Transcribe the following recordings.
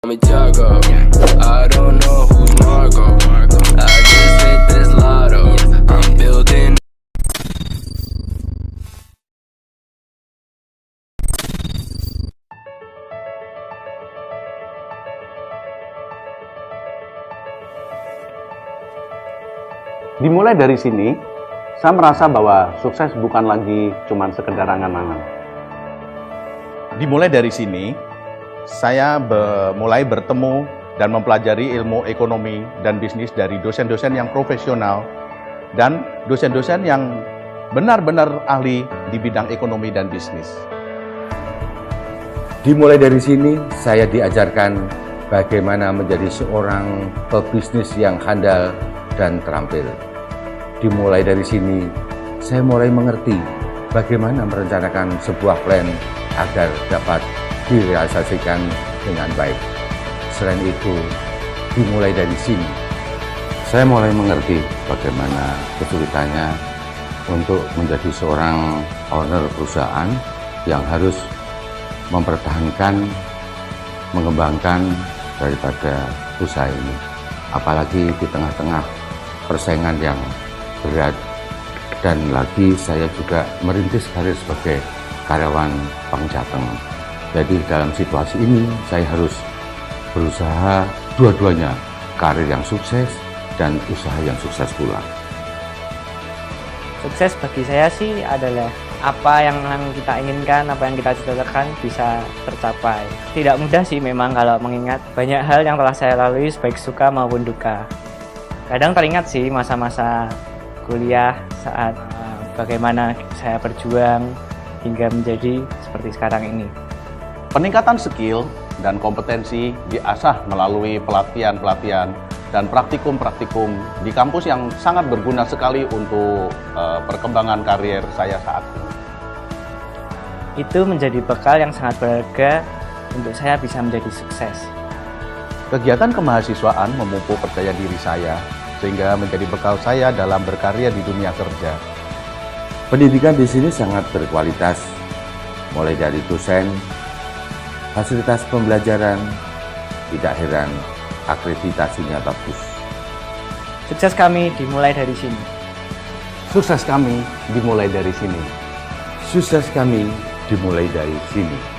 Me Tiago, I don't know who's Marco. I just hit this lotto. I'm building. Dimulai dari sini, saya merasa bahwa sukses bukan lagi cuma sekedar angan-angan. Dimulai dari sini, saya mulai bertemu dan mempelajari ilmu ekonomi dan bisnis dari dosen-dosen yang profesional dan dosen-dosen yang benar-benar ahli di bidang ekonomi dan bisnis. Dimulai dari sini, saya diajarkan bagaimana menjadi seorang pebisnis yang handal dan terampil. Dimulai dari sini, saya mulai mengerti bagaimana merencanakan sebuah plan agar dapat direalisasikan dengan baik. Selain itu, dimulai dari sini, saya mulai mengerti bagaimana kesulitannya untuk menjadi seorang owner perusahaan yang harus mempertahankan, mengembangkan daripada usaha ini. Apalagi di tengah-tengah persaingan yang berat, dan lagi saya juga merintis karir sebagai karyawan Bank Jateng. Jadi dalam situasi ini saya harus berusaha dua-duanya, karir yang sukses dan usaha yang sukses pula. Sukses bagi saya sih adalah apa yang kita inginkan, apa yang kita cita-citakan bisa tercapai. Tidak mudah sih memang kalau mengingat banyak hal yang telah saya lalui baik suka maupun duka. Kadang teringat sih masa-masa kuliah saat bagaimana saya berjuang hingga menjadi seperti sekarang ini. Peningkatan skill dan kompetensi diasah melalui pelatihan-pelatihan dan praktikum-praktikum di kampus yang sangat berguna sekali untuk perkembangan karir saya saat ini. Itu menjadi bekal yang sangat berharga untuk saya bisa menjadi sukses. Kegiatan kemahasiswaan memupuk percaya diri saya sehingga menjadi bekal saya dalam berkarya di dunia kerja. Pendidikan di sini sangat berkualitas, mulai dari dosen, fasilitas pembelajaran, tidak heran akreditasinya bagus. Sukses kami dimulai dari sini. Sukses kami dimulai dari sini. Sukses kami dimulai dari sini.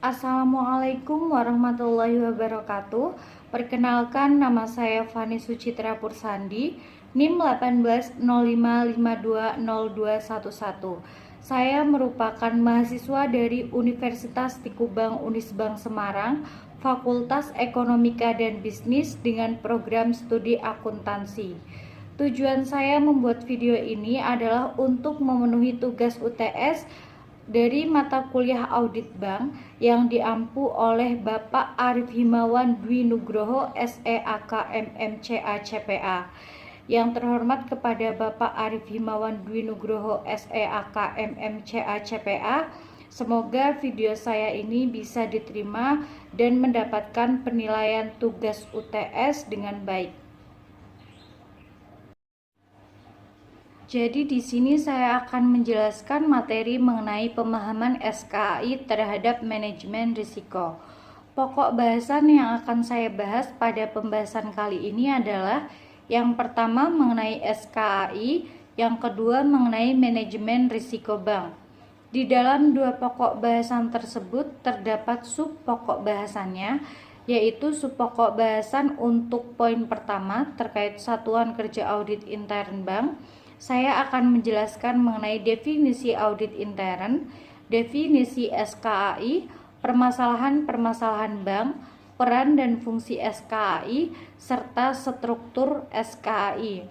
Assalamualaikum warahmatullahi wabarakatuh. Perkenalkan, nama saya Fani Sucitra Pursandi, NIM 1805520211. Saya merupakan mahasiswa dari Universitas Tikubang Unisbank Semarang, Fakultas Ekonomika dan Bisnis dengan program studi akuntansi. Tujuan saya membuat video ini adalah untuk memenuhi tugas UTS dari mata kuliah audit bank yang diampu oleh Bapak Arif Himawan Dwi Nugroho SEAK MMCA CPA. Yang terhormat kepada Bapak Arif Himawan Dwi Nugroho SEAK MMCA CPA, semoga video saya ini bisa diterima dan mendapatkan penilaian tugas UTS dengan baik. Jadi di sini saya akan menjelaskan materi mengenai pemahaman SKAI terhadap manajemen risiko. Pokok bahasan yang akan saya bahas pada pembahasan kali ini adalah yang pertama mengenai SKAI, yang kedua mengenai manajemen risiko bank. Di dalam dua pokok bahasan tersebut terdapat sub pokok bahasannya, yaitu sub pokok bahasan untuk poin pertama terkait satuan kerja audit intern bank, saya akan menjelaskan mengenai definisi audit intern, definisi SKAI, permasalahan-permasalahan bank, peran dan fungsi SKAI, serta struktur SKAI.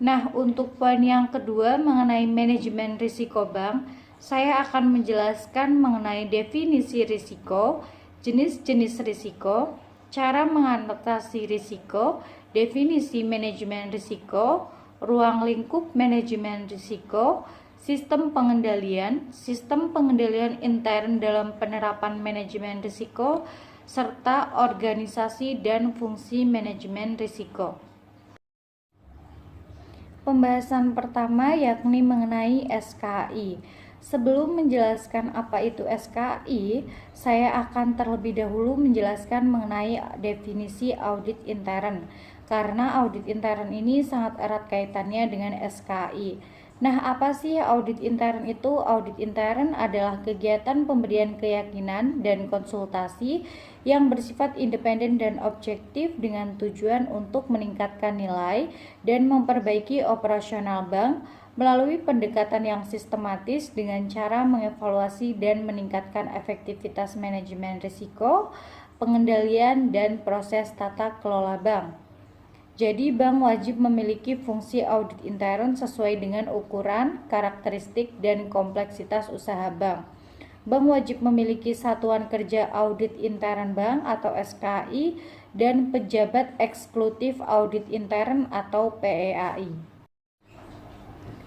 Nah, untuk poin yang kedua mengenai manajemen risiko bank, saya akan menjelaskan mengenai definisi risiko, jenis-jenis risiko, cara mengatasi risiko, definisi manajemen risiko, ruang lingkup manajemen risiko, sistem pengendalian intern dalam penerapan manajemen risiko, serta organisasi dan fungsi manajemen risiko. Pembahasan pertama yakni mengenai SKAI. Sebelum menjelaskan apa itu SKAI, saya akan terlebih dahulu menjelaskan mengenai definisi audit intern, karena audit intern ini sangat erat kaitannya dengan SKAI. Nah, apa sih audit intern itu? Audit intern adalah kegiatan pemberian keyakinan dan konsultasi yang bersifat independen dan objektif dengan tujuan untuk meningkatkan nilai dan memperbaiki operasional bank melalui pendekatan yang sistematis dengan cara mengevaluasi dan meningkatkan efektivitas manajemen risiko, pengendalian, dan proses tata kelola bank. Jadi, bank wajib memiliki fungsi audit intern sesuai dengan ukuran, karakteristik, dan kompleksitas usaha bank. Bank wajib memiliki satuan kerja audit intern bank atau SKAI dan pejabat eksekutif audit intern atau PEAI.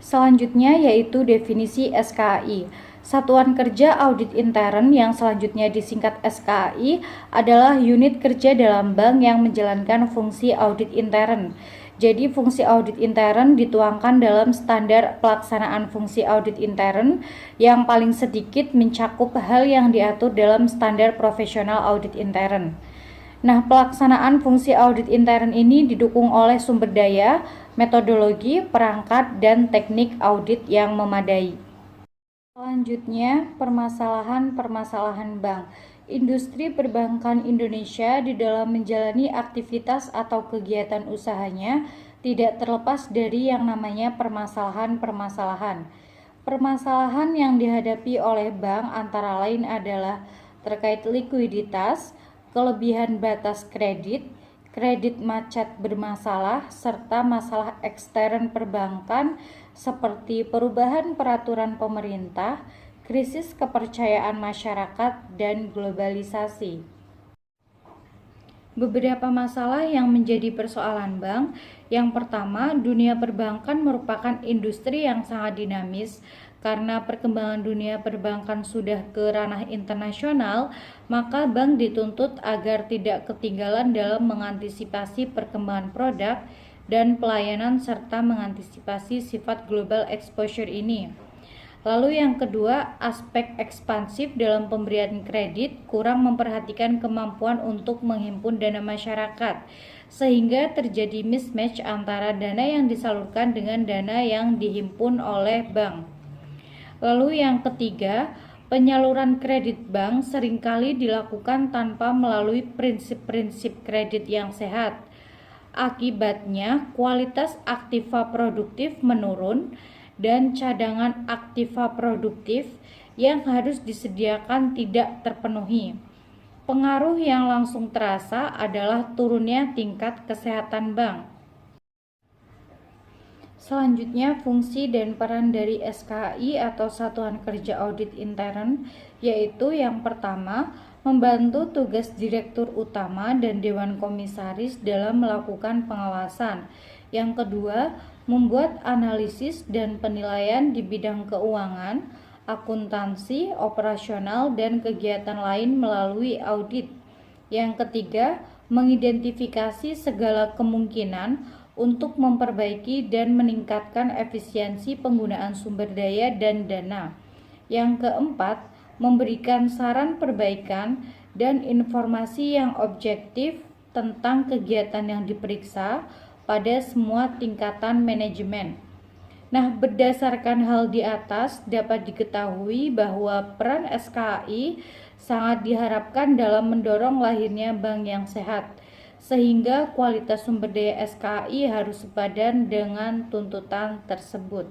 Selanjutnya yaitu definisi SKAI. Satuan kerja audit intern yang selanjutnya disingkat SKAI adalah unit kerja dalam bank yang menjalankan fungsi audit intern. Jadi fungsi audit intern dituangkan dalam standar pelaksanaan fungsi audit intern yang paling sedikit mencakup hal yang diatur dalam standar profesional audit intern. Nah, pelaksanaan fungsi audit intern ini didukung oleh sumber daya, metodologi, perangkat, dan teknik audit yang memadai. Selanjutnya, permasalahan-permasalahan bank. Industri perbankan Indonesia di dalam menjalani aktivitas atau kegiatan usahanya tidak terlepas dari yang namanya permasalahan-permasalahan. Permasalahan yang dihadapi oleh bank antara lain adalah terkait likuiditas, kelebihan batas kredit, kredit macet bermasalah, serta masalah ekstern perbankan seperti perubahan peraturan pemerintah, krisis kepercayaan masyarakat, dan globalisasi. Beberapa masalah yang menjadi persoalan bank. Yang pertama, dunia perbankan merupakan industri yang sangat dinamis. Karena perkembangan dunia perbankan sudah ke ranah internasional, maka bank dituntut agar tidak ketinggalan dalam mengantisipasi perkembangan produk dan pelayanan serta mengantisipasi sifat global exposure ini. Lalu yang kedua, aspek ekspansif dalam pemberian kredit kurang memperhatikan kemampuan untuk menghimpun dana masyarakat, sehingga terjadi mismatch antara dana yang disalurkan dengan dana yang dihimpun oleh bank. Lalu yang ketiga, penyaluran kredit bank seringkali dilakukan tanpa melalui prinsip-prinsip kredit yang sehat. Akibatnya, kualitas aktiva produktif menurun dan cadangan aktiva produktif yang harus disediakan tidak terpenuhi. Pengaruh yang langsung terasa adalah turunnya tingkat kesehatan bank. Selanjutnya, fungsi dan peran dari SKAI atau Satuan Kerja Audit Intern, yaitu yang pertama, membantu tugas Direktur Utama dan Dewan Komisaris dalam melakukan pengawasan. Yang kedua, membuat analisis dan penilaian di bidang keuangan, akuntansi, operasional, dan kegiatan lain melalui audit. Yang ketiga, mengidentifikasi segala kemungkinan untuk memperbaiki dan meningkatkan efisiensi penggunaan sumber daya dan dana. Yang keempat, memberikan saran perbaikan dan informasi yang objektif tentang kegiatan yang diperiksa pada semua tingkatan manajemen. Nah, berdasarkan hal di atas dapat diketahui bahwa peran SKAI sangat diharapkan dalam mendorong lahirnya bank yang sehat. sehingga kualitas sumber daya SKI harus sepadan dengan tuntutan tersebut.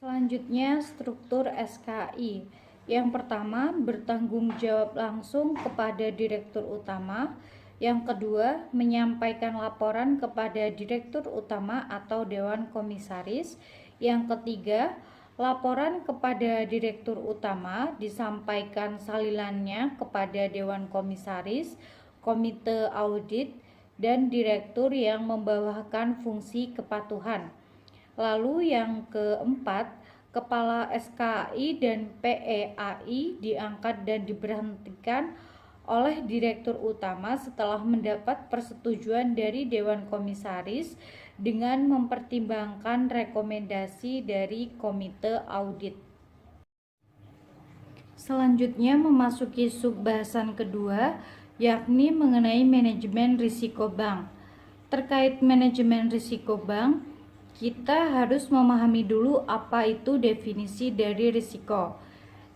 Selanjutnya, struktur SKI. Yang pertama, bertanggung jawab langsung kepada Direktur Utama. Yang kedua, menyampaikan laporan kepada Direktur Utama atau Dewan Komisaris. Yang ketiga, laporan kepada Direktur Utama disampaikan salilannya kepada Dewan Komisaris, Komite Audit, dan Direktur yang membawakan fungsi kepatuhan. Lalu yang keempat, Kepala SKI dan PEAI diangkat dan diberhentikan oleh Direktur Utama setelah mendapat persetujuan dari Dewan Komisaris dengan mempertimbangkan rekomendasi dari Komite Audit. Selanjutnya memasuki subbahasan kedua, yakni mengenai manajemen risiko bank. Terkait manajemen risiko bank, kita harus memahami dulu apa itu definisi dari risiko.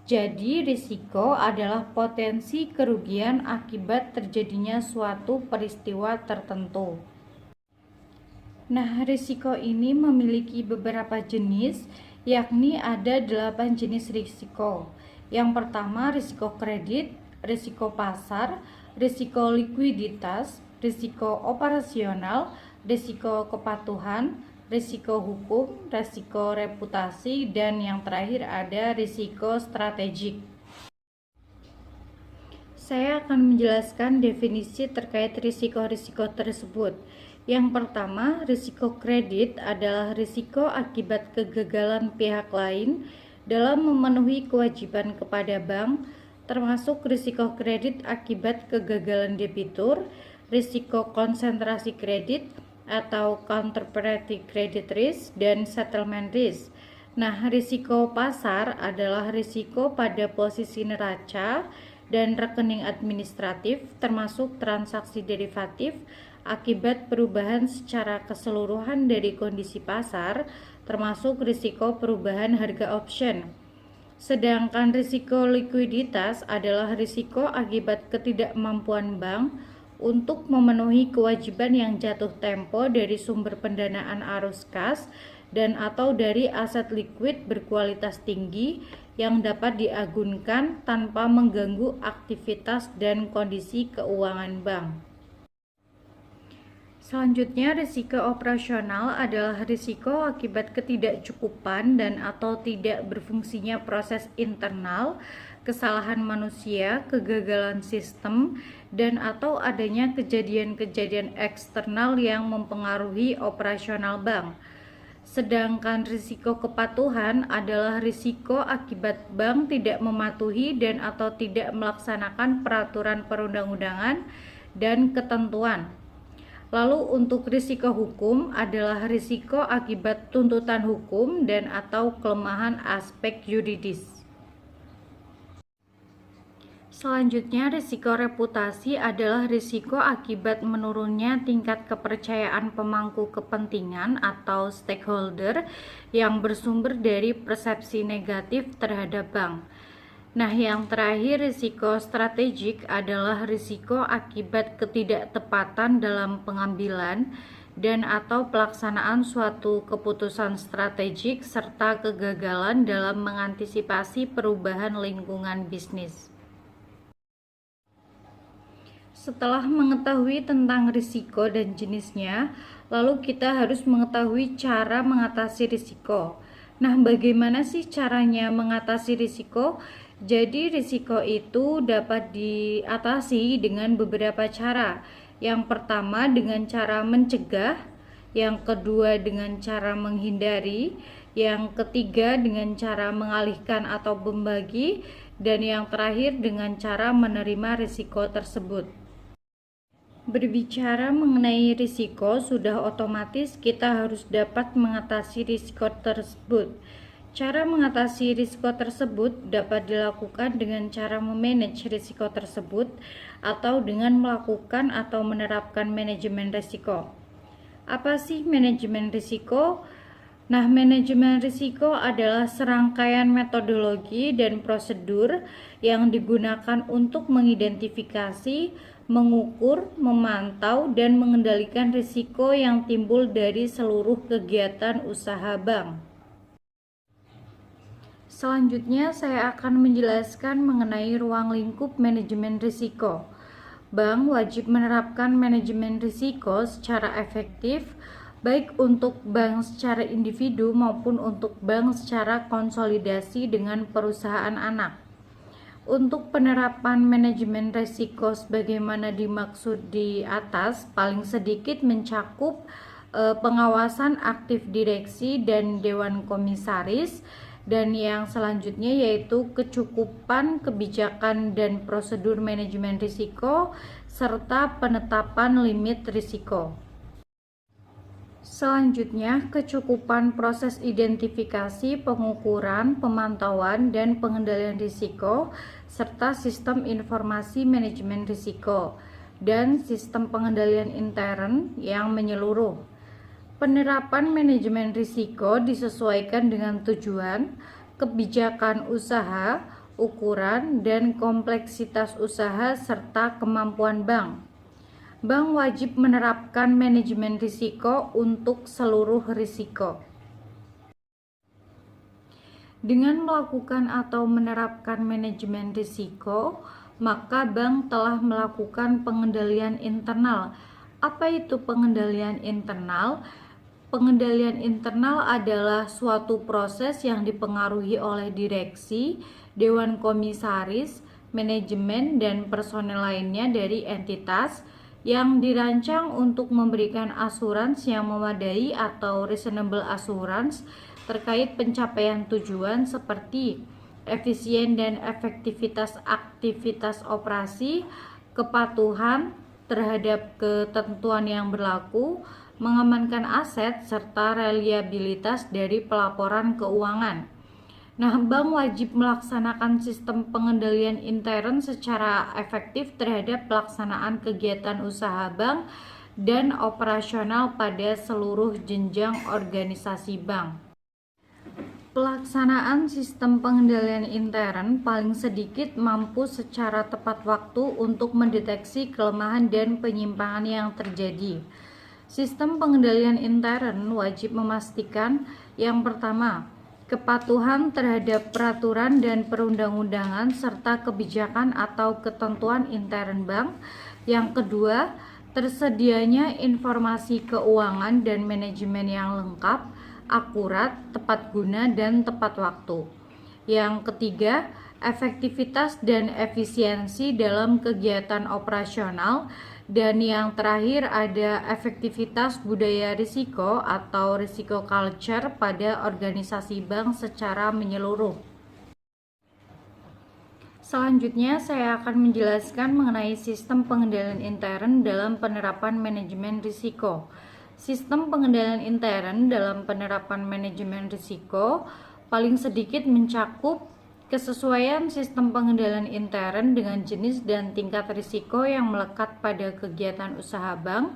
Jadi, risiko adalah potensi kerugian akibat terjadinya suatu peristiwa tertentu. Nah, risiko ini memiliki beberapa jenis, yakni ada 8 jenis risiko. Yang pertama, risiko kredit, risiko pasar, risiko likuiditas, risiko operasional, risiko kepatuhan, risiko hukum, risiko reputasi, dan yang terakhir ada risiko strategik. Saya akan menjelaskan definisi terkait risiko-risiko tersebut. Yang pertama, risiko kredit adalah risiko akibat kegagalan pihak lain dalam memenuhi kewajiban kepada bank, termasuk risiko kredit akibat kegagalan debitur, risiko konsentrasi kredit, atau counterparty credit risk, dan settlement risk. Nah, risiko pasar adalah risiko pada posisi neraca dan rekening administratif termasuk transaksi derivatif akibat perubahan secara keseluruhan dari kondisi pasar termasuk risiko perubahan harga option. Sedangkan risiko likuiditas adalah risiko akibat ketidakmampuan bank untuk memenuhi kewajiban yang jatuh tempo dari sumber pendanaan arus kas dan atau dari aset likuid berkualitas tinggi yang dapat diagunkan tanpa mengganggu aktivitas dan kondisi keuangan bank. Selanjutnya, risiko operasional adalah risiko akibat ketidakcukupan dan atau tidak berfungsinya proses internal, kesalahan manusia, kegagalan sistem, dan atau adanya kejadian-kejadian eksternal yang mempengaruhi operasional bank. Sedangkan risiko kepatuhan adalah risiko akibat bank tidak mematuhi dan atau tidak melaksanakan peraturan perundang-undangan dan ketentuan. Lalu untuk risiko hukum adalah risiko akibat tuntutan hukum dan atau kelemahan aspek yuridis. Selanjutnya, risiko reputasi adalah risiko akibat menurunnya tingkat kepercayaan pemangku kepentingan atau stakeholder yang bersumber dari persepsi negatif terhadap bank. Nah, yang terakhir, risiko strategik adalah risiko akibat ketidaktepatan dalam pengambilan dan atau pelaksanaan suatu keputusan strategik serta kegagalan dalam mengantisipasi perubahan lingkungan bisnis. Setelah mengetahui tentang risiko dan jenisnya, lalu kita harus mengetahui cara mengatasi risiko. Nah, bagaimana sih caranya mengatasi risiko? Jadi, risiko itu dapat diatasi dengan beberapa cara. Yang pertama dengan cara mencegah, yang kedua dengan cara menghindari, yang ketiga dengan cara mengalihkan atau membagi, dan yang terakhir dengan cara menerima risiko tersebut. Berbicara mengenai risiko, sudah otomatis kita harus dapat mengatasi risiko tersebut. Cara mengatasi risiko tersebut dapat dilakukan dengan cara memanage risiko tersebut atau dengan melakukan atau menerapkan manajemen risiko. Apa sih manajemen risiko? Nah, manajemen risiko adalah serangkaian metodologi dan prosedur yang digunakan untuk mengidentifikasi, mengukur, memantau, dan mengendalikan risiko yang timbul dari seluruh kegiatan usaha bank. Selanjutnya, saya akan menjelaskan mengenai ruang lingkup manajemen risiko. Bank wajib menerapkan manajemen risiko secara efektif, baik untuk bank secara individu maupun untuk bank secara konsolidasi dengan perusahaan anak. Untuk penerapan manajemen risiko sebagaimana dimaksud di atas, paling sedikit mencakup pengawasan aktif direksi dan dewan komisaris, dan yang selanjutnya yaitu kecukupan kebijakan dan prosedur manajemen risiko serta penetapan limit risiko. Selanjutnya, kecukupan proses identifikasi, pengukuran, pemantauan, dan pengendalian risiko serta sistem informasi manajemen risiko dan sistem pengendalian intern yang menyeluruh. Penerapan manajemen risiko disesuaikan dengan tujuan, kebijakan usaha, ukuran, dan kompleksitas usaha serta kemampuan bank. Bank wajib menerapkan manajemen risiko untuk seluruh risiko. Dengan melakukan atau menerapkan manajemen risiko, maka bank telah melakukan pengendalian internal. Apa itu pengendalian internal? Pengendalian internal adalah suatu proses yang dipengaruhi oleh direksi, dewan komisaris, manajemen, dan personel lainnya dari entitas yang dirancang untuk memberikan asuransi yang memadai atau reasonable assurance terkait pencapaian tujuan seperti efisien dan efektivitas aktivitas operasi, kepatuhan terhadap ketentuan yang berlaku, mengamankan aset, serta reliabilitas dari pelaporan keuangan. Nah, bank wajib melaksanakan sistem pengendalian intern secara efektif terhadap pelaksanaan kegiatan usaha bank dan operasional pada seluruh jenjang organisasi bank. Pelaksanaan sistem pengendalian intern paling sedikit mampu secara tepat waktu untuk mendeteksi kelemahan dan penyimpangan yang terjadi. Sistem pengendalian intern wajib memastikan yang pertama, kepatuhan terhadap peraturan dan perundang-undangan serta kebijakan atau ketentuan intern bank. Yang kedua, tersedianya informasi keuangan dan manajemen yang lengkap, akurat, tepat guna, dan tepat waktu. Yang ketiga, efektivitas dan efisiensi dalam kegiatan operasional. Dan yang terakhir ada efektivitas budaya risiko atau risiko culture pada organisasi bank secara menyeluruh. Selanjutnya saya akan menjelaskan mengenai sistem pengendalian intern dalam penerapan manajemen risiko. Sistem pengendalian intern dalam penerapan manajemen risiko paling sedikit mencakup kesesuaian sistem pengendalian intern dengan jenis dan tingkat risiko yang melekat pada kegiatan usaha bank.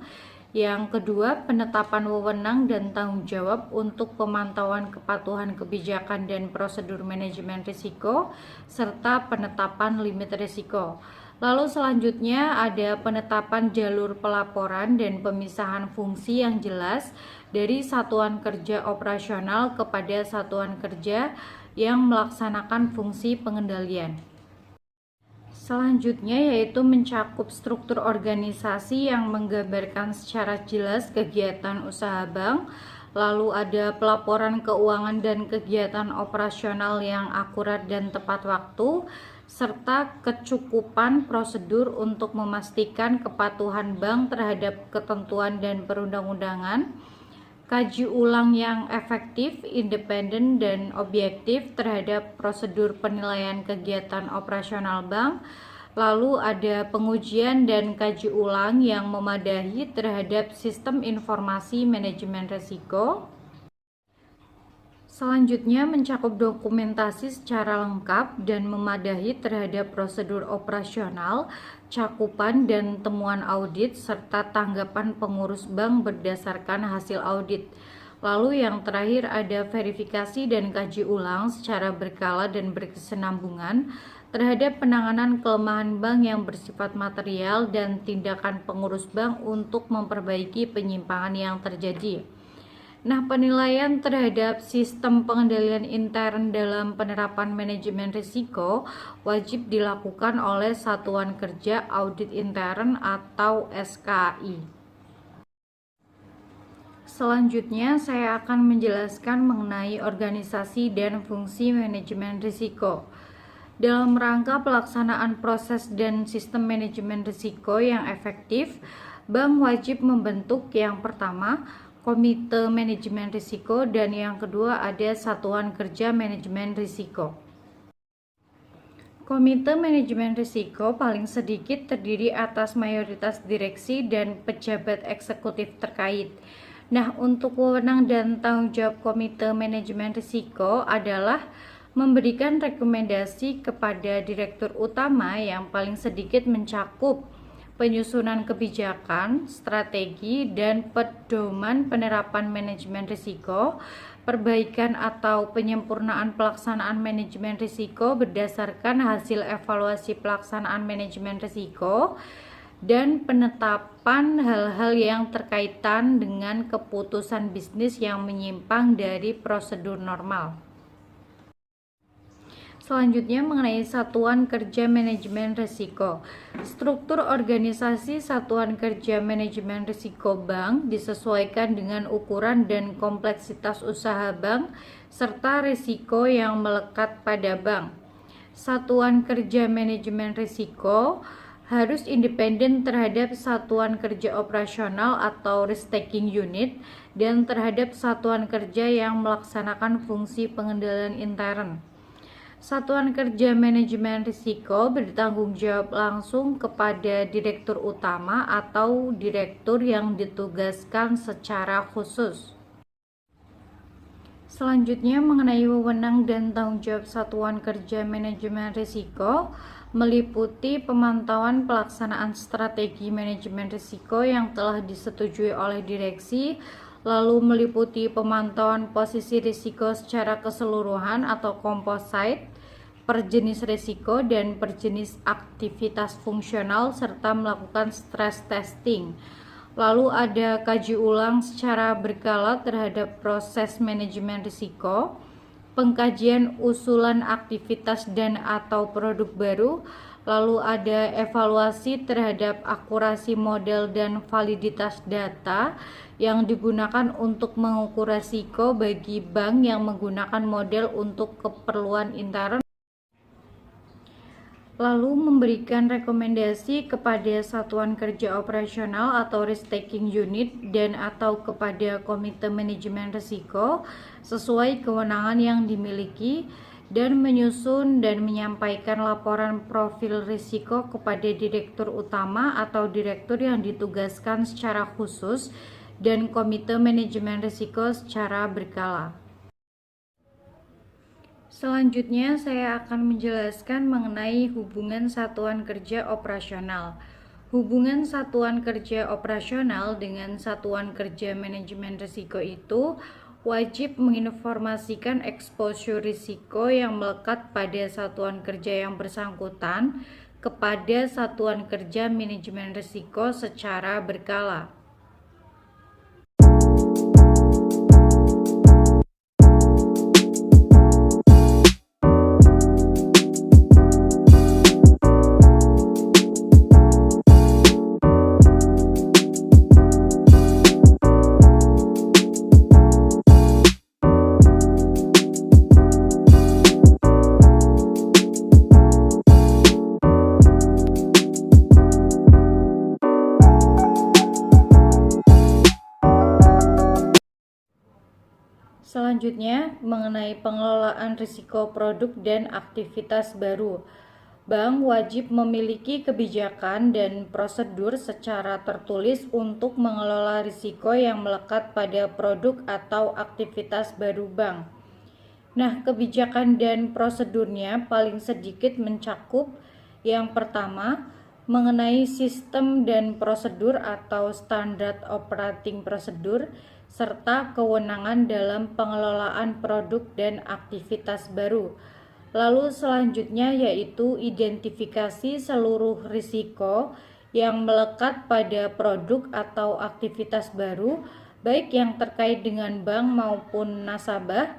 Yang kedua, penetapan wewenang dan tanggung jawab untuk pemantauan kepatuhan kebijakan dan prosedur manajemen risiko, serta penetapan limit risiko. Lalu selanjutnya ada penetapan jalur pelaporan dan pemisahan fungsi yang jelas dari satuan kerja operasional kepada satuan kerja yang melaksanakan fungsi pengendalian. Selanjutnya yaitu mencakup struktur organisasi yang menggambarkan secara jelas kegiatan usaha bank. Lalu ada pelaporan keuangan dan kegiatan operasional yang akurat dan tepat waktu, serta kecukupan prosedur untuk memastikan kepatuhan bank terhadap ketentuan dan perundang-undangan, kaji ulang yang efektif, independen, dan objektif terhadap prosedur penilaian kegiatan operasional bank. Lalu ada pengujian dan kaji ulang yang memadahi terhadap sistem informasi manajemen risiko. Selanjutnya mencakup dokumentasi secara lengkap dan memadahi terhadap prosedur operasional, cakupan dan temuan audit, serta tanggapan pengurus bank berdasarkan hasil audit. Lalu yang terakhir ada verifikasi dan kaji ulang secara berkala dan berkesinambungan terhadap penanganan kelemahan bank yang bersifat material dan tindakan pengurus bank untuk memperbaiki penyimpangan yang terjadi. Nah, penilaian terhadap sistem pengendalian intern dalam penerapan manajemen risiko wajib dilakukan oleh Satuan Kerja Audit Intern atau SKAI. Selanjutnya, saya akan menjelaskan mengenai organisasi dan fungsi manajemen risiko. Dalam rangka pelaksanaan proses dan sistem manajemen risiko yang efektif, bank wajib membentuk yang pertama, Komite Manajemen Risiko, dan yang kedua ada Satuan Kerja Manajemen Risiko. Komite Manajemen Risiko paling sedikit terdiri atas mayoritas direksi dan pejabat eksekutif terkait. Nah, untuk wewenang dan tanggung jawab Komite Manajemen Risiko adalah memberikan rekomendasi kepada Direktur Utama yang paling sedikit mencakup penyusunan kebijakan, strategi, dan pedoman penerapan manajemen risiko, perbaikan atau penyempurnaan pelaksanaan manajemen risiko berdasarkan hasil evaluasi pelaksanaan manajemen risiko, dan penetapan hal-hal yang terkaitan dengan keputusan bisnis yang menyimpang dari prosedur normal. Selanjutnya mengenai Satuan Kerja Manajemen Risiko. Struktur organisasi Satuan Kerja Manajemen Risiko Bank disesuaikan dengan ukuran dan kompleksitas usaha bank serta risiko yang melekat pada bank. Satuan Kerja Manajemen Risiko harus independen terhadap Satuan Kerja Operasional atau Risk Taking Unit dan terhadap Satuan Kerja yang melaksanakan fungsi pengendalian intern. Satuan Kerja Manajemen Risiko bertanggung jawab langsung kepada Direktur Utama atau Direktur yang ditugaskan secara khusus. Selanjutnya mengenai wewenang dan tanggung jawab Satuan Kerja Manajemen Risiko meliputi pemantauan pelaksanaan strategi manajemen risiko yang telah disetujui oleh direksi, lalu meliputi pemantauan posisi risiko secara keseluruhan atau composite, per jenis risiko dan per jenis aktivitas fungsional, serta melakukan stress testing. Lalu ada kaji ulang secara berkala terhadap proses manajemen risiko, pengkajian usulan aktivitas dan atau produk baru, lalu ada evaluasi terhadap akurasi model dan validitas data yang digunakan untuk mengukur risiko bagi bank yang menggunakan model untuk keperluan intern, lalu memberikan rekomendasi kepada Satuan Kerja Operasional atau Risk Taking Unit dan atau kepada Komite Manajemen Risiko sesuai kewenangan yang dimiliki, dan menyusun dan menyampaikan laporan profil risiko kepada Direktur Utama atau Direktur yang ditugaskan secara khusus dan Komite Manajemen Risiko secara berkala. Selanjutnya saya akan menjelaskan mengenai hubungan Satuan Kerja Operasional. Hubungan Satuan Kerja Operasional dengan Satuan Kerja Manajemen Risiko itu wajib menginformasikan exposure risiko yang melekat pada Satuan Kerja yang bersangkutan kepada Satuan Kerja Manajemen Risiko secara berkala. Selanjutnya, mengenai pengelolaan risiko produk dan aktivitas baru. Bank wajib memiliki kebijakan dan prosedur secara tertulis untuk mengelola risiko yang melekat pada produk atau aktivitas baru bank. Nah, kebijakan dan prosedurnya paling sedikit mencakup yang pertama, mengenai sistem dan prosedur atau standard operating procedure, serta kewenangan dalam pengelolaan produk dan aktivitas baru. Lalu selanjutnya yaitu identifikasi seluruh risiko yang melekat pada produk atau aktivitas baru, baik yang terkait dengan bank maupun nasabah,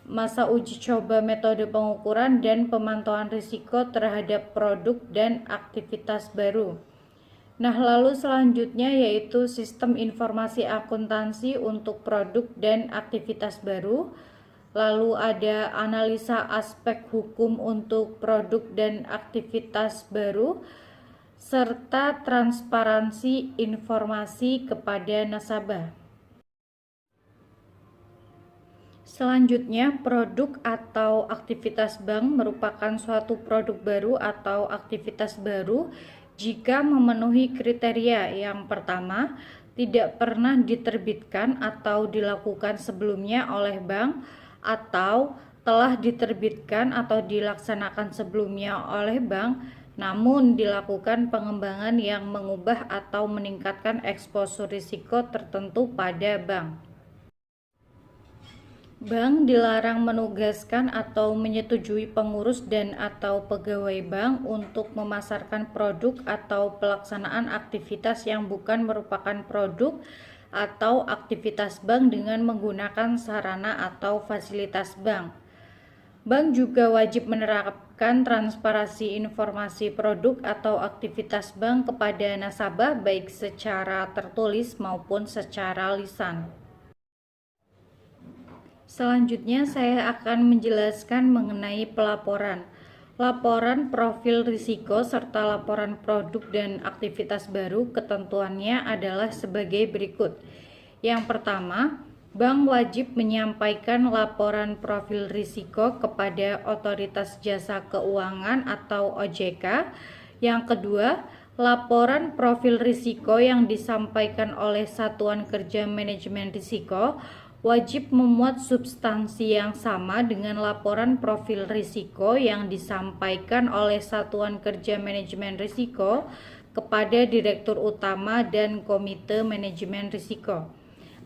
masa uji coba metode pengukuran dan pemantauan risiko terhadap produk dan aktivitas baru. Nah, lalu selanjutnya yaitu sistem informasi akuntansi untuk produk dan aktivitas baru. Lalu ada analisa aspek hukum untuk produk dan aktivitas baru, serta transparansi informasi kepada nasabah. Selanjutnya, produk atau aktivitas bank merupakan suatu produk baru atau aktivitas baru jika memenuhi kriteria. Yang pertama, tidak pernah diterbitkan atau dilakukan sebelumnya oleh bank, atau telah diterbitkan atau dilaksanakan sebelumnya oleh bank, namun dilakukan pengembangan yang mengubah atau meningkatkan eksposur risiko tertentu pada bank. Bank dilarang menugaskan atau menyetujui pengurus dan atau pegawai bank untuk memasarkan produk atau pelaksanaan aktivitas yang bukan merupakan produk atau aktivitas bank dengan menggunakan sarana atau fasilitas bank. Bank juga wajib menerapkan transparansi informasi produk atau aktivitas bank kepada nasabah baik secara tertulis maupun secara lisan. Selanjutnya saya akan menjelaskan mengenai pelaporan. Laporan profil risiko serta laporan produk dan aktivitas baru ketentuannya adalah sebagai berikut. Yang pertama, bank wajib menyampaikan laporan profil risiko kepada Otoritas Jasa Keuangan atau OJK. Yang kedua, laporan profil risiko yang disampaikan oleh Satuan Kerja Manajemen Risiko wajib memuat substansi yang sama dengan laporan profil risiko yang disampaikan oleh Satuan Kerja Manajemen Risiko kepada Direktur Utama dan Komite Manajemen Risiko.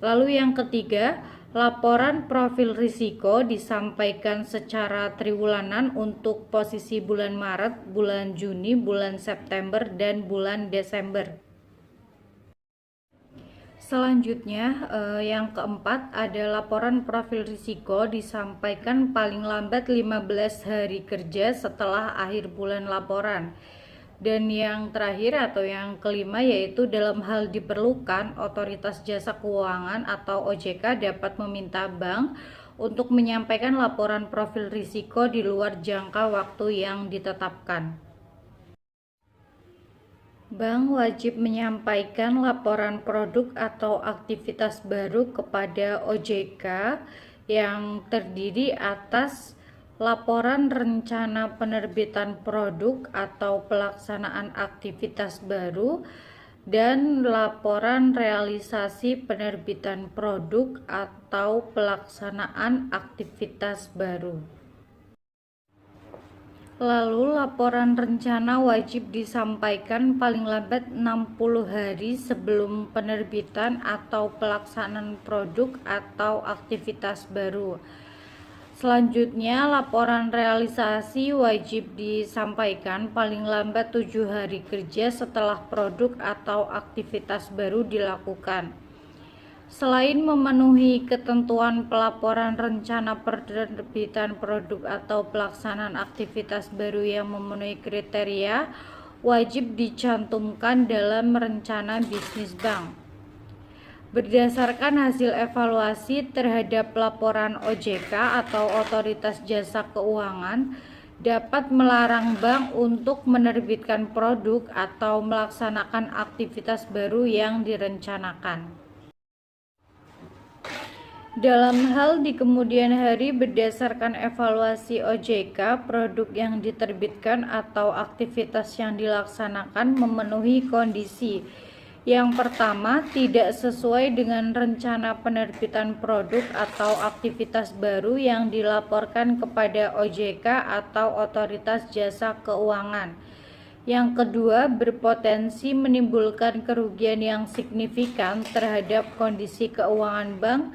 Lalu yang ketiga, laporan profil risiko disampaikan secara triwulanan untuk posisi bulan Maret, bulan Juni, bulan September, dan bulan Desember. Selanjutnya, yang keempat ada laporan profil risiko disampaikan paling lambat 15 hari kerja setelah akhir bulan laporan. Dan yang terakhir atau yang kelima yaitu dalam hal diperlukan, Otoritas Jasa Keuangan atau OJK dapat meminta bank untuk menyampaikan laporan profil risiko di luar jangka waktu yang ditetapkan. Bank wajib menyampaikan laporan produk atau aktivitas baru kepada OJK yang terdiri atas laporan rencana penerbitan produk atau pelaksanaan aktivitas baru dan laporan realisasi penerbitan produk atau pelaksanaan aktivitas baru. Lalu laporan rencana wajib disampaikan paling lambat 60 hari sebelum penerbitan atau pelaksanaan produk atau aktivitas baru. Selanjutnya, laporan realisasi wajib disampaikan paling lambat 7 hari kerja setelah produk atau aktivitas baru dilakukan. Selain memenuhi ketentuan pelaporan rencana penerbitan produk atau pelaksanaan aktivitas baru yang memenuhi kriteria, wajib dicantumkan dalam rencana bisnis bank. Berdasarkan hasil evaluasi terhadap laporan OJK atau Otoritas Jasa Keuangan, dapat melarang bank untuk menerbitkan produk atau melaksanakan aktivitas baru yang direncanakan. Dalam hal di kemudian hari berdasarkan evaluasi OJK, produk yang diterbitkan atau aktivitas yang dilaksanakan memenuhi kondisi. Yang pertama, tidak sesuai dengan rencana penerbitan produk atau aktivitas baru yang dilaporkan kepada OJK atau Otoritas Jasa Keuangan. Yang kedua, berpotensi menimbulkan kerugian yang signifikan terhadap kondisi keuangan bank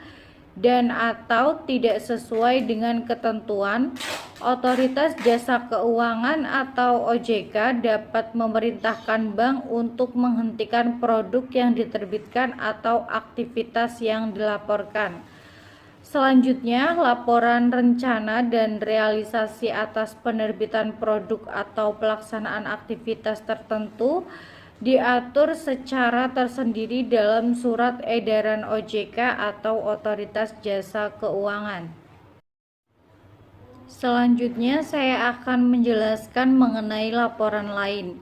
dan atau tidak sesuai dengan ketentuan. Otoritas Jasa Keuangan atau OJK dapat memerintahkan bank untuk menghentikan produk yang diterbitkan atau aktivitas yang dilaporkan. Selanjutnya, laporan rencana dan realisasi atas penerbitan produk atau pelaksanaan aktivitas tertentu diatur secara tersendiri dalam surat edaran OJK atau Otoritas Jasa Keuangan. Selanjutnya, saya akan menjelaskan mengenai laporan lain.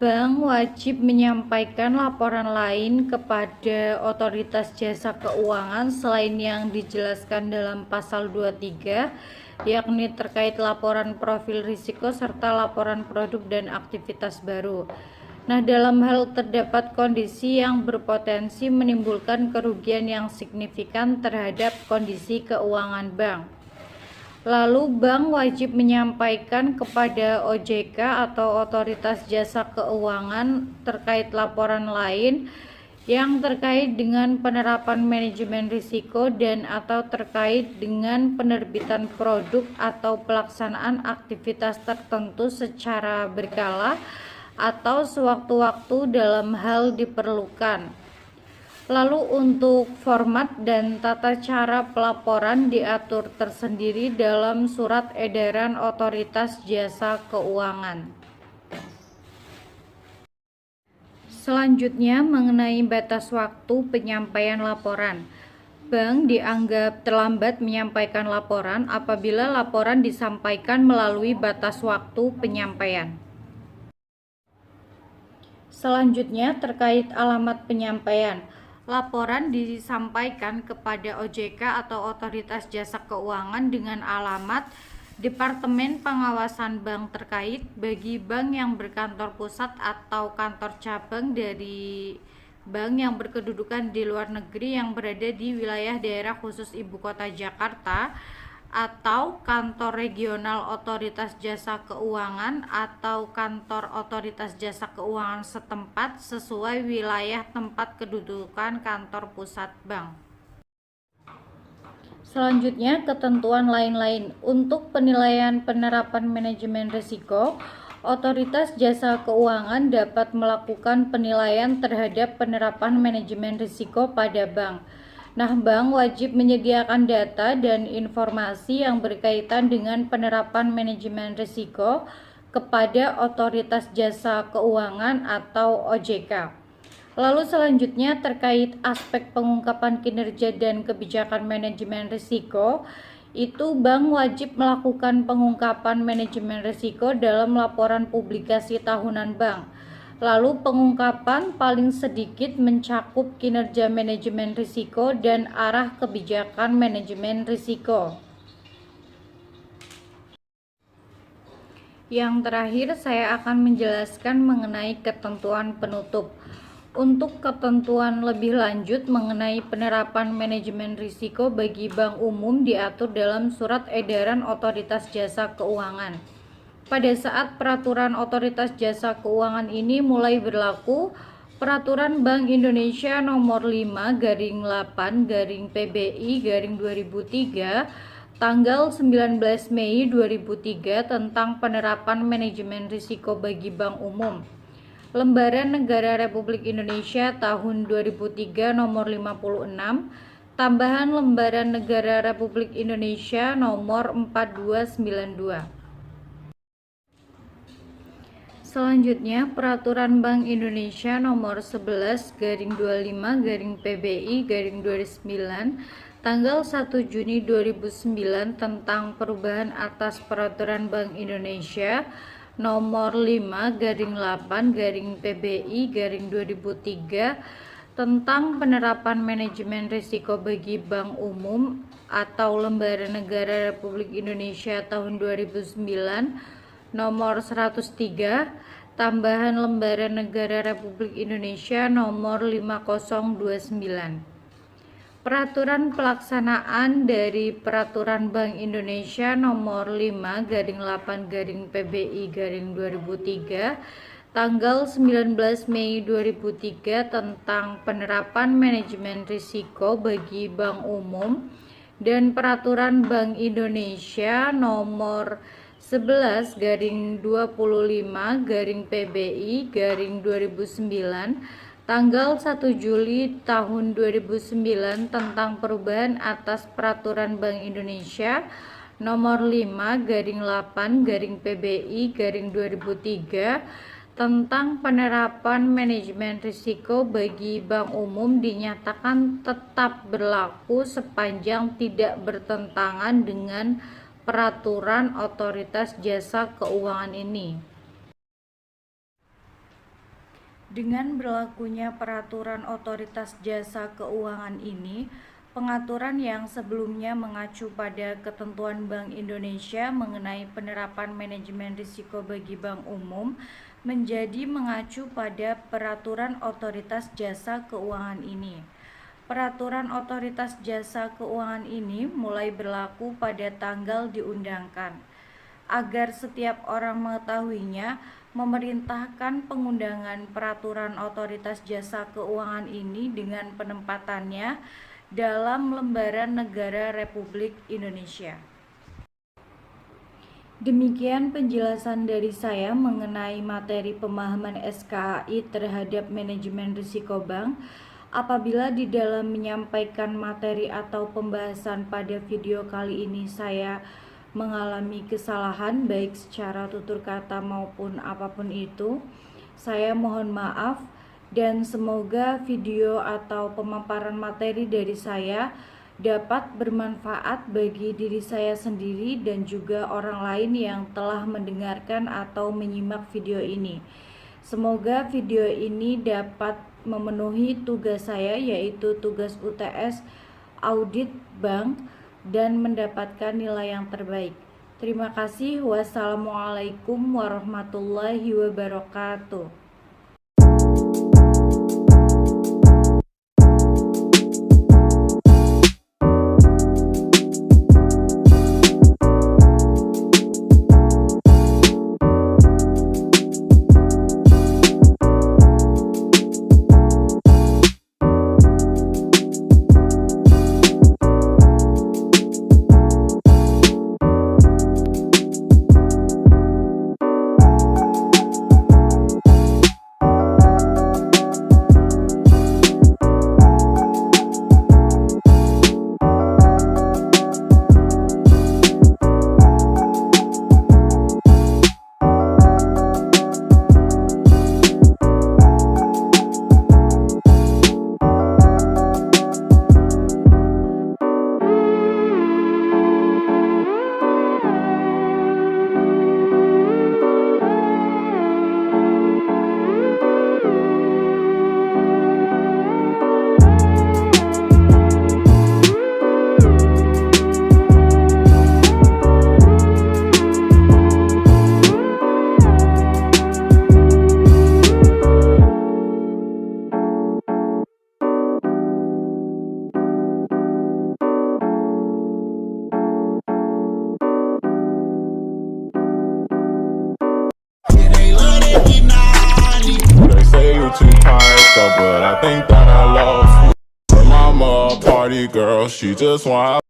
Bank wajib menyampaikan laporan lain kepada Otoritas Jasa Keuangan selain yang dijelaskan dalam pasal 23, yakni terkait laporan profil risiko serta laporan produk dan aktivitas baru. Nah, dalam hal terdapat kondisi yang berpotensi menimbulkan kerugian yang signifikan terhadap kondisi keuangan bank. Lalu bank wajib menyampaikan kepada OJK atau Otoritas Jasa Keuangan terkait laporan lain yang terkait dengan penerapan manajemen risiko dan atau terkait dengan penerbitan produk atau pelaksanaan aktivitas tertentu secara berkala atau sewaktu-waktu dalam hal diperlukan. Lalu untuk format dan tata cara pelaporan diatur tersendiri dalam surat edaran Otoritas Jasa Keuangan. Selanjutnya mengenai batas waktu penyampaian laporan. Bank dianggap terlambat menyampaikan laporan apabila laporan disampaikan melalui batas waktu penyampaian. Selanjutnya terkait alamat penyampaian. Laporan disampaikan kepada OJK atau Otoritas Jasa Keuangan dengan alamat Departemen Pengawasan Bank terkait bagi bank yang berkantor pusat atau kantor cabang dari bank yang berkedudukan di luar negeri yang berada di wilayah daerah khusus Ibu Kota Jakarta, atau kantor regional Otoritas Jasa Keuangan atau kantor Otoritas Jasa Keuangan setempat sesuai wilayah tempat kedudukan kantor pusat bank. Selanjutnya, ketentuan lain-lain. Untuk penilaian penerapan manajemen risiko, Otoritas Jasa Keuangan dapat melakukan penilaian terhadap penerapan manajemen risiko pada bank. Nah, bank wajib menyediakan data dan informasi yang berkaitan dengan penerapan manajemen risiko kepada Otoritas Jasa Keuangan atau OJK. Lalu selanjutnya terkait aspek pengungkapan kinerja dan kebijakan manajemen risiko, itu bank wajib melakukan pengungkapan manajemen risiko dalam laporan publikasi tahunan bank. Lalu pengungkapan paling sedikit mencakup kinerja manajemen risiko dan arah kebijakan manajemen risiko. Yang terakhir saya akan menjelaskan mengenai ketentuan penutup. Untuk ketentuan lebih lanjut mengenai penerapan manajemen risiko bagi bank umum diatur dalam surat edaran Otoritas Jasa Keuangan. Pada saat peraturan Otoritas Jasa Keuangan ini mulai berlaku, Peraturan Bank Indonesia Nomor 5/PBI/2003 tanggal 19 Mei 2003 tentang penerapan manajemen risiko bagi bank umum. Lembaran Negara Republik Indonesia tahun 2003 Nomor 56, tambahan Lembaran Negara Republik Indonesia Nomor 4292. Selanjutnya, Peraturan Bank Indonesia Nomor 11/25/PBI/2009 tanggal 1 Juni 2009 tentang perubahan atas Peraturan Bank Indonesia Nomor 5/8/PBI/2003 tentang penerapan manajemen risiko bagi bank umum atau Lembaran Negara Republik Indonesia tahun 2009 Nomor 103, tambahan Lembaran Negara Republik Indonesia Nomor 5029. Peraturan pelaksanaan dari Peraturan Bank Indonesia Nomor 5/PBI/2003 tanggal 19 Mei 2003 tentang penerapan manajemen risiko bagi bank umum dan Peraturan Bank Indonesia Nomor 11/25/PBI/2009 tanggal 1 Juli tahun 2009 tentang perubahan atas Peraturan Bank Indonesia Nomor 5/8/PBI/2003 tentang penerapan manajemen risiko bagi bank umum dinyatakan tetap berlaku sepanjang tidak bertentangan dengan peraturan otoritas jasa keuangan ini. Dengan berlakunya peraturan otoritas jasa keuangan ini, pengaturan yang sebelumnya mengacu pada ketentuan Bank Indonesia mengenai penerapan manajemen risiko bagi bank umum menjadi mengacu pada peraturan otoritas jasa keuangan ini. Peraturan otoritas jasa keuangan ini mulai berlaku pada tanggal diundangkan. Agar setiap orang mengetahuinya, memerintahkan pengundangan peraturan otoritas jasa keuangan ini dengan penempatannya dalam lembaran negara Republik Indonesia. Demikian penjelasan dari saya mengenai materi pemahaman SKAI terhadap manajemen risiko bank. Apabila di dalam menyampaikan materi atau pembahasan pada video kali ini saya mengalami kesalahan baik secara tutur kata maupun apapun itu, saya mohon maaf dan semoga video atau pemaparan materi dari saya dapat bermanfaat bagi diri saya sendiri dan juga orang lain yang telah mendengarkan atau menyimak video ini. Semoga video ini dapat memenuhi tugas saya, yaitu tugas UTS audit bank, dan mendapatkan nilai yang terbaik. Terima kasih. Wassalamualaikum warahmatullahi wabarakatuh. Too tired though, but I think that I lost you. Mama, a party girl, she just want